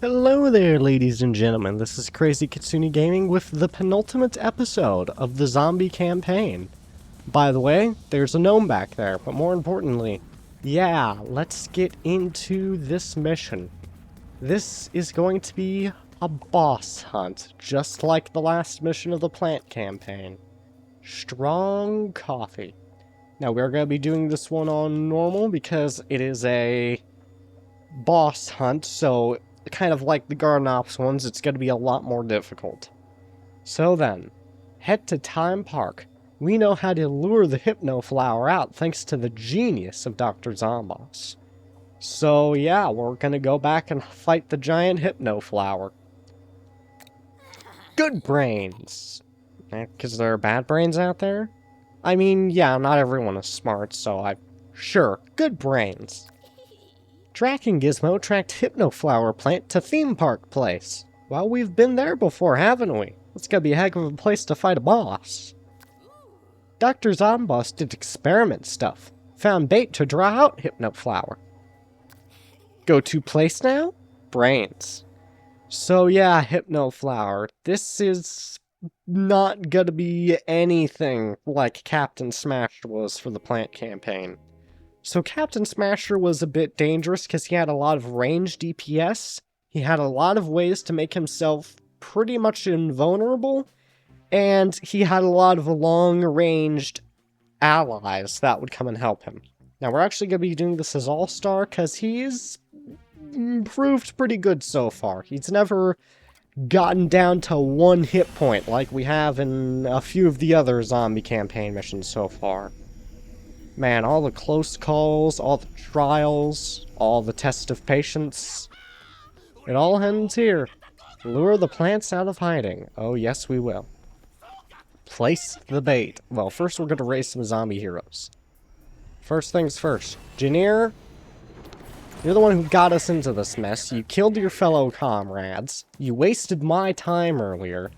Hello there, ladies and gentlemen. This is Crazy Kitsune Gaming with the penultimate episode of the zombie campaign. By the way, there's a gnome back there, but more importantly, yeah, let's get into this mission. This is going to be a boss hunt, just like the last mission of the plant campaign. Strong coffee. Now, we're going to be doing this one on normal because it is a boss hunt, so kind of like the Garden Ops ones, it's going to be a lot more difficult. So then, head to Time Park. We know how to lure the Hypno Flower out thanks to the genius of Dr. Zomboss. So yeah, we're going to go back and fight the giant Hypno Flower. Good brains! Because there are bad brains out there? I mean, yeah, not everyone is smart, so sure, good brains. Drac and Gizmo tracked Hypno Flower plant to Theme Park Place. Well, we've been there before, haven't we? It's gonna be a heck of a place to fight a boss. Dr. Zomboss did experiment stuff. Found bait to draw out Hypno Flower. Go to place now? Brains. So yeah, Hypno Flower. This is not gonna be anything like Captain Smashed was for the plant campaign. So Captain Smasher was a bit dangerous because he had a lot of range DPS, he had a lot of ways to make himself pretty much invulnerable, and he had a lot of long-ranged allies that would come and help him. Now we're actually going to be doing this as All-Star because he's proved pretty good so far. He's never gotten down to one hit point like we have in a few of the other zombie campaign missions so far. Man, all the close calls, all the trials, all the test of patience. It all ends here. Lure the plants out of hiding. Oh, yes, we will. Place the bait. Well, first we're going to raise some zombie heroes. First things first. Janir, you're the one who got us into this mess. You killed your fellow comrades. You wasted my time earlier.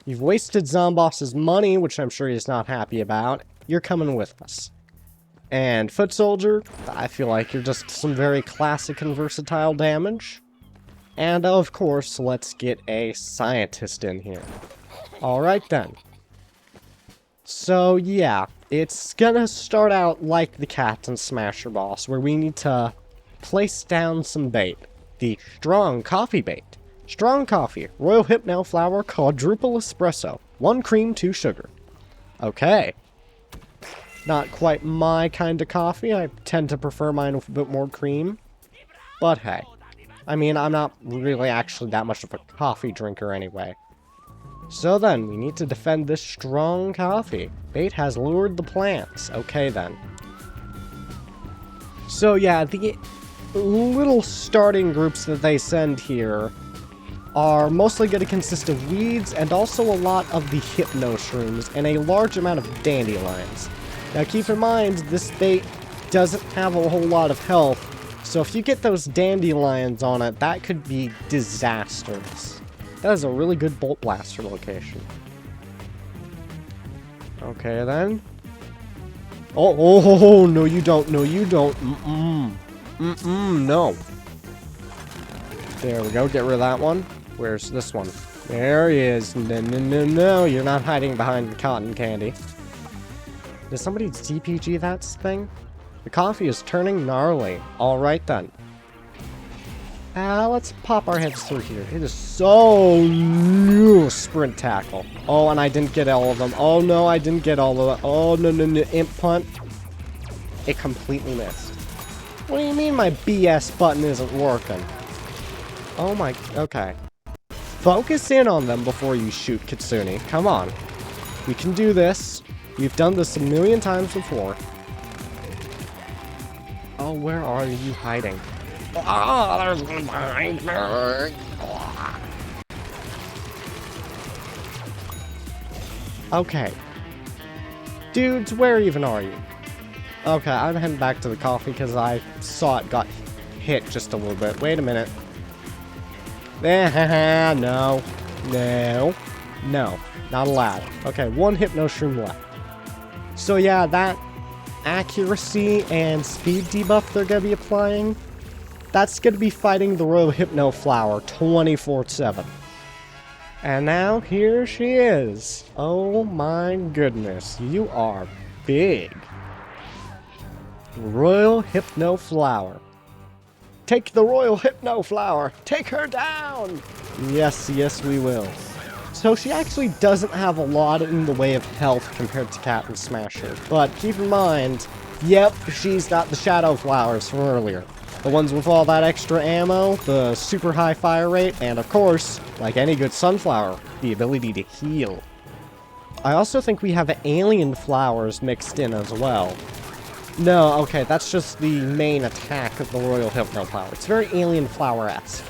You've wasted Zomboss's money, which I'm sure he's not happy about. You're coming with us. And Foot Soldier, I feel like you're just some very classic and versatile damage. And of course, let's get a scientist in here. Alright then. So yeah, it's gonna start out like the Captain Smasher boss, where we need to place down some bait. The Strong Coffee bait. Strong Coffee, Royal Hypno Flower, Quadruple Espresso. 1 cream, 2 sugar. Okay. Not quite my kind of coffee. I tend to prefer mine with a bit more cream. But hey. I mean, I'm not really actually that much of a coffee drinker anyway. So then, we need to defend this strong coffee. Bait has lured the plants. Okay then. So yeah, the little starting groups that they send here are mostly going to consist of weeds and also a lot of the Hypno Shrooms and a large amount of dandelions. Now keep in mind, this bait doesn't have a whole lot of health, so if you get those dandelions on it, that could be disastrous. That is a really good Bolt Blaster location. Okay then. Oh, no you don't, no you don't. No. There we go, get rid of that one. Where's this one? There he is. No, you're not hiding behind cotton candy. Did somebody CPG that thing? The coffee is turning gnarly. Alright then. Let's pop our heads through here. It is so new sprint tackle. Oh, and I didn't get all of them. Oh no, I didn't get all of them. Oh no, imp punt. It completely missed. What do you mean my BS button isn't working? Oh my, okay. Focus in on them before you shoot, Kitsune. Come on. We can do this. We've done this a million times before. Oh, where are you hiding? Oh, there's one behind me. Okay. Dudes, where even are you? Okay, I'm heading back to the coffee because I saw it got hit just a little bit. Wait a minute. No. No. Not allowed. Okay, 1 Hypno Shroom left. So yeah, that accuracy and speed debuff they're going to be applying that's going to be fighting the Royal Hypno Flower 24/7. And now, here she is. Oh my goodness, you are big. Royal Hypno Flower. Take the Royal Hypno Flower! Take her down! Yes, yes we will. So she actually doesn't have a lot in the way of health compared to Captain Smasher. But keep in mind, yep, she's got the Shadow Flowers from earlier. The ones with all that extra ammo, the super high fire rate, and of course, like any good sunflower, the ability to heal. I also think we have alien flowers mixed in as well. No, okay, that's just the main attack of the Royal Hypno Flower. It's very alien flower-esque.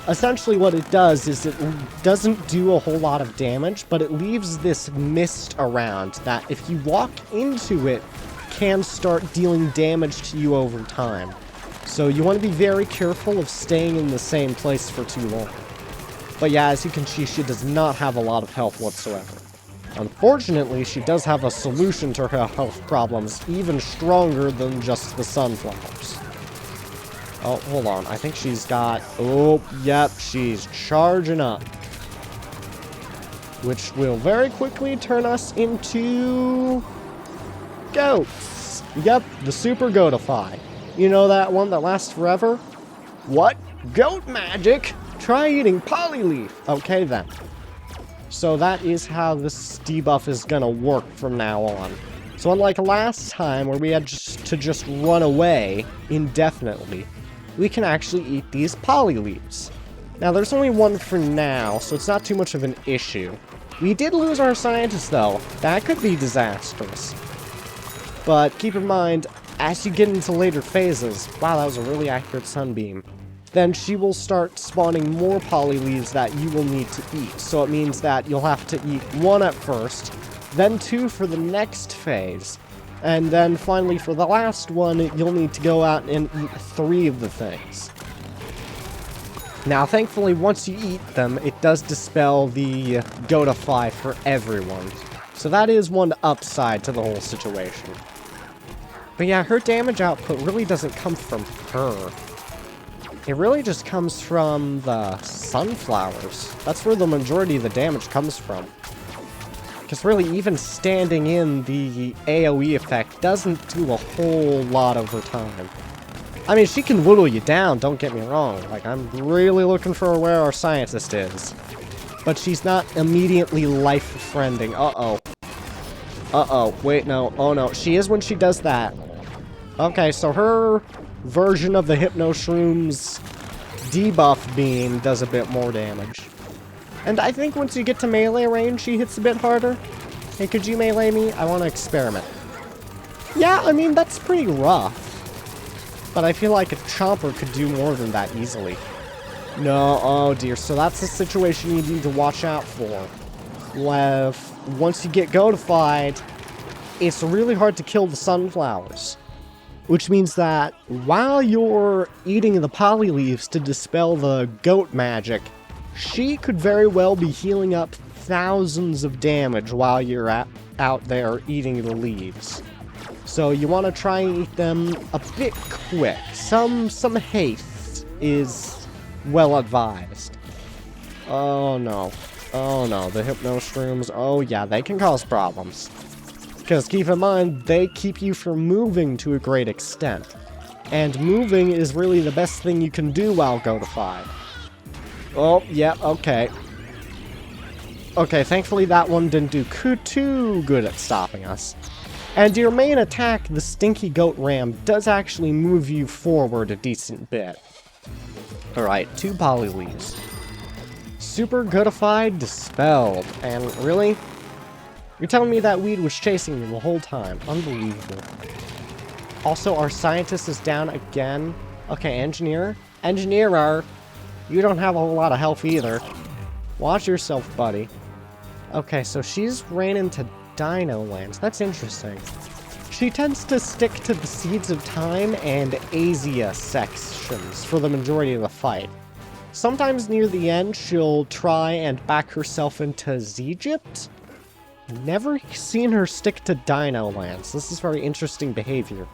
Essentially what it does is it doesn't do a whole lot of damage, but it leaves this mist around that if you walk into it, can start dealing damage to you over time. So you want to be very careful of staying in the same place for too long. But yeah, as you can see, she does not have a lot of health whatsoever. Unfortunately, she does have a solution to her health problems, even stronger than just the sunflowers. Oh, hold on. I think she's got... Oh, yep, she's charging up. Which will very quickly turn us into... goats. Yep, the Super Goatify. You know that one that lasts forever? What? Goat magic? Try eating Polyleaf. Okay, then. So that is how this debuff is gonna work from now on. So unlike last time, where we had to just run away indefinitely, we can actually eat these Polyleaves. Now, there's only one for now, so it's not too much of an issue. We did lose our scientist, though. That could be disastrous. But keep in mind, as you get into later phases... Wow, that was a really accurate sunbeam. Then she will start spawning more Polyleaves that you will need to eat. So it means that you'll have to eat one at first, then two for the next phase, and then finally for the last one, you'll need to go out and eat 3 of the things. Now, thankfully, once you eat them, it does dispel the Goatify for everyone. So that is one upside to the whole situation. But yeah, her damage output really doesn't come from her. It really just comes from the sunflowers. That's where the majority of the damage comes from. Because really, even standing in the AoE effect doesn't do a whole lot over time. I mean, she can whittle you down, don't get me wrong. Like, I'm really looking for where our scientist is. But she's not immediately life-friending. Uh-oh. Uh-oh. Wait, no. Oh, no. She is when she does that. Okay, so her version of the Hypno Shroom's debuff beam does a bit more damage. And I think once you get to melee range, she hits a bit harder. Hey, could you melee me? I want to experiment. Yeah, I mean, that's pretty rough. But I feel like a Chomper could do more than that easily. No, oh dear. So that's the situation you need to watch out for. Once you get goatified, it's really hard to kill the sunflowers. Which means that while you're eating the Polyleaves to dispel the goat magic, she could very well be healing up thousands of damage while you're out there eating the leaves. So you want to try and eat them a bit quick. Some haste is well advised. Oh no. Oh no, the Hypno Shrooms, oh yeah, they can cause problems. Because keep in mind, they keep you from moving to a great extent. And moving is really the best thing you can do while goatified. Oh, yeah, okay. Okay, thankfully that one didn't do too good at stopping us. And your main attack, the Stinky Goat Ram, does actually move you forward a decent bit. Alright, 2 Polyleaves. Super goatified, dispelled. And really? You're telling me that weed was chasing me the whole time. Unbelievable. Also, our scientist is down again. Okay, engineer. Engineerer, you don't have a whole lot of health either. Watch yourself, buddy. Okay, so she's ran into Dino Lands. That's interesting. She tends to stick to the Seeds of Time and Asia sections for the majority of the fight. Sometimes near the end, she'll try and back herself into Egypt. Never seen her stick to Dino Lands. This is very interesting behavior.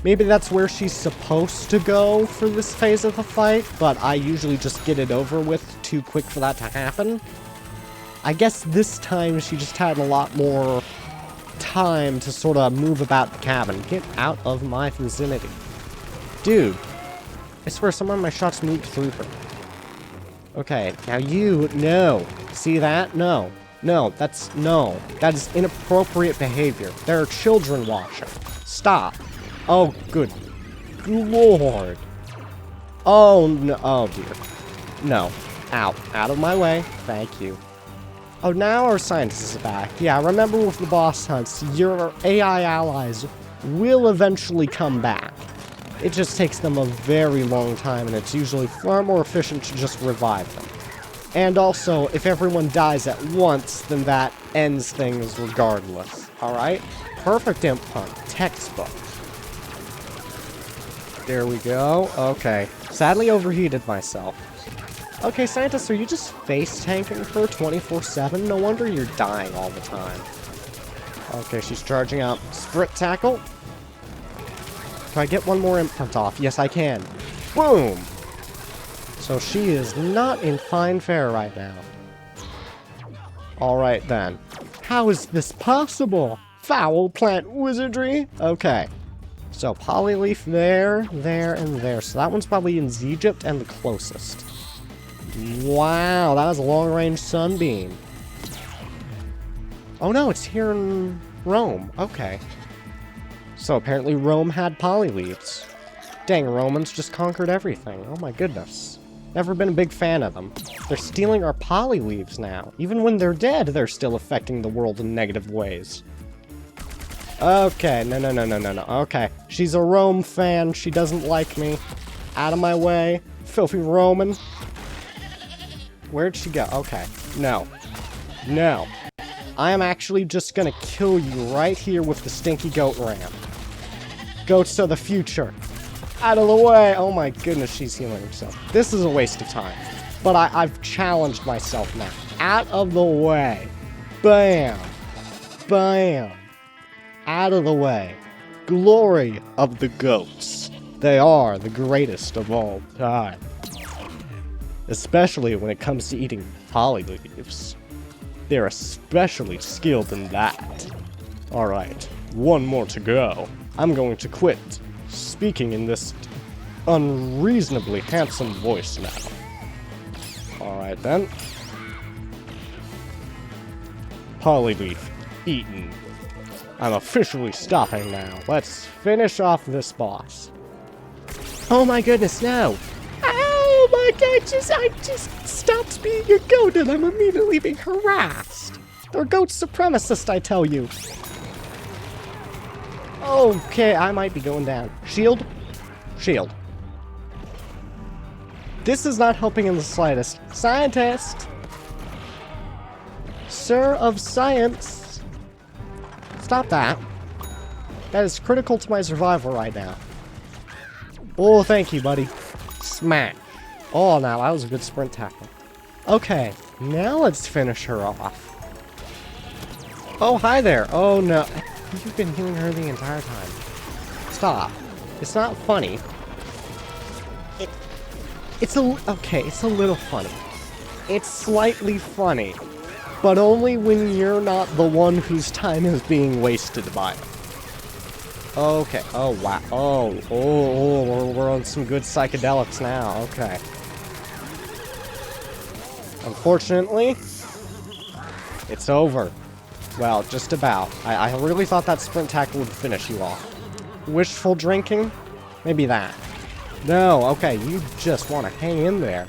Maybe that's where she's supposed to go for this phase of the fight, but I usually just get it over with too quick for that to happen. I guess this time she just had a lot more time to sort of move about the cabin. Get out of my vicinity. Dude, I swear some of my shots moved through her. Okay, now you, no. See that? No. No, no. That is inappropriate behavior. There are children watching. Stop. Oh, good Lord. Oh, no. Oh, dear. No. Out. Out of my way. Thank you. Oh, now our scientist is back. Yeah, remember with the boss hunts, your AI allies will eventually come back. It just takes them a very long time, and it's usually far more efficient to just revive them. And also, if everyone dies at once, then that ends things regardless. Alright? Perfect imp hunt. Textbook. There we go. Okay. Sadly overheated myself. Okay, scientist, are you just face tanking her 24/7? No wonder you're dying all the time. Okay, she's charging out. Sprint tackle. Can I get one more imp hunt off? Yes, I can. Boom! So she is not in fine fare right now. Alright then. How is this possible? Foul plant wizardry? Okay. So Polyleaf there, there, and there. So that one's probably in Egypt and the closest. Wow, that was a long-range sunbeam. Oh no, it's here in Rome. Okay. So apparently Rome had Polyleafs. Dang, Romans just conquered everything. Oh my goodness. Never been a big fan of them. They're stealing our Polyleafs now. Even when they're dead, they're still affecting the world in negative ways. Okay, no. Okay, she's a Rome fan. She doesn't like me. Out of my way. Filthy Roman. Where'd she go? Okay. No. No. I am actually just gonna kill you right here with the stinky goat ram. Goats of the future. Out of the way! Oh my goodness, she's healing herself. This is a waste of time. But I've challenged myself now. Out of the way. Bam. Bam. Out of the way. Glory of the goats. They are the greatest of all time. Especially when it comes to eating polyleaves. They're especially skilled in that. Alright, one more to go. I'm going to quit speaking in this unreasonably handsome voice now. Alright then. Polyleaf eaten. I'm officially stopping now. Let's finish off this boss. Oh my goodness, no! Oh my goodness, I just stopped being a goat and I'm immediately being harassed. They're goat supremacists, I tell you. Okay, I might be going down. Shield? Shield. This is not helping in the slightest. Scientist! Sir of Science! Stop that. That is critical to my survival right now. Oh, thank you, buddy. Smash. Oh, now that was a good sprint tackle. Okay, now let's finish her off. Oh, hi there. Oh, no. You've been healing her the entire time. Stop. It's not funny. It's a little funny. It's slightly funny. But only when you're not the one whose time is being wasted by it. Okay. Oh, wow. Oh, we're on some good psychedelics now. Okay. Unfortunately, it's over. Well, just about. I really thought that sprint tackle would finish you off. Wishful drinking? Maybe that. No, okay, you just want to hang in there.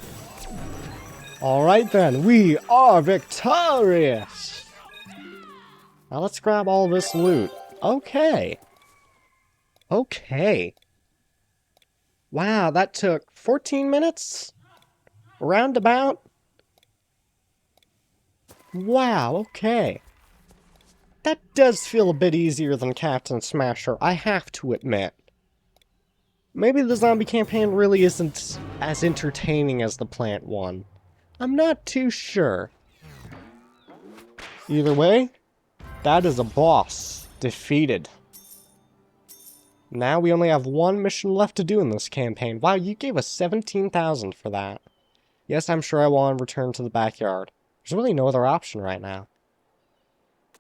Alright then, we are victorious! Now let's grab all this loot. Okay. Okay. Wow, that took 14 minutes? Roundabout? Wow, okay. That does feel a bit easier than Captain Smasher, I have to admit. Maybe the zombie campaign really isn't as entertaining as the plant one. I'm not too sure. Either way, that is a boss defeated. Now we only have one mission left to do in this campaign. Wow, you gave us 17,000 for that. Yes, I'm sure I want to return to the backyard. There's really no other option right now.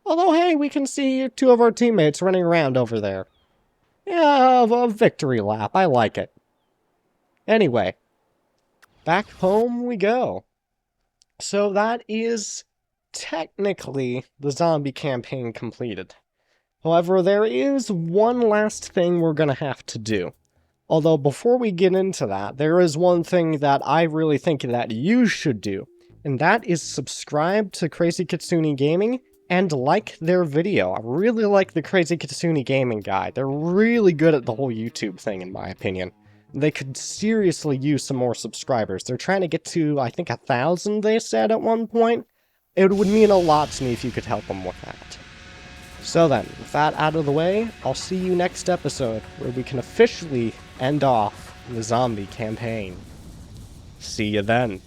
Although, hey, we can see two of our teammates running around over there. Yeah, a victory lap. I like it. Anyway, back home we go. So that is technically the zombie campaign completed. However, there is one last thing we're going to have to do. Although before we get into that, there is one thing that I really think that you should do. And that is subscribe to Crazy Kitsune Gaming and like their video. I really like the Crazy Kitsune Gaming guy. They're really good at the whole YouTube thing, in my opinion. They could seriously use some more subscribers. They're trying to get to, I think, 1,000, they said at one point. It would mean a lot to me if you could help them with that. So then, with that out of the way, I'll see you next episode, where we can officially end off the zombie campaign. See you then.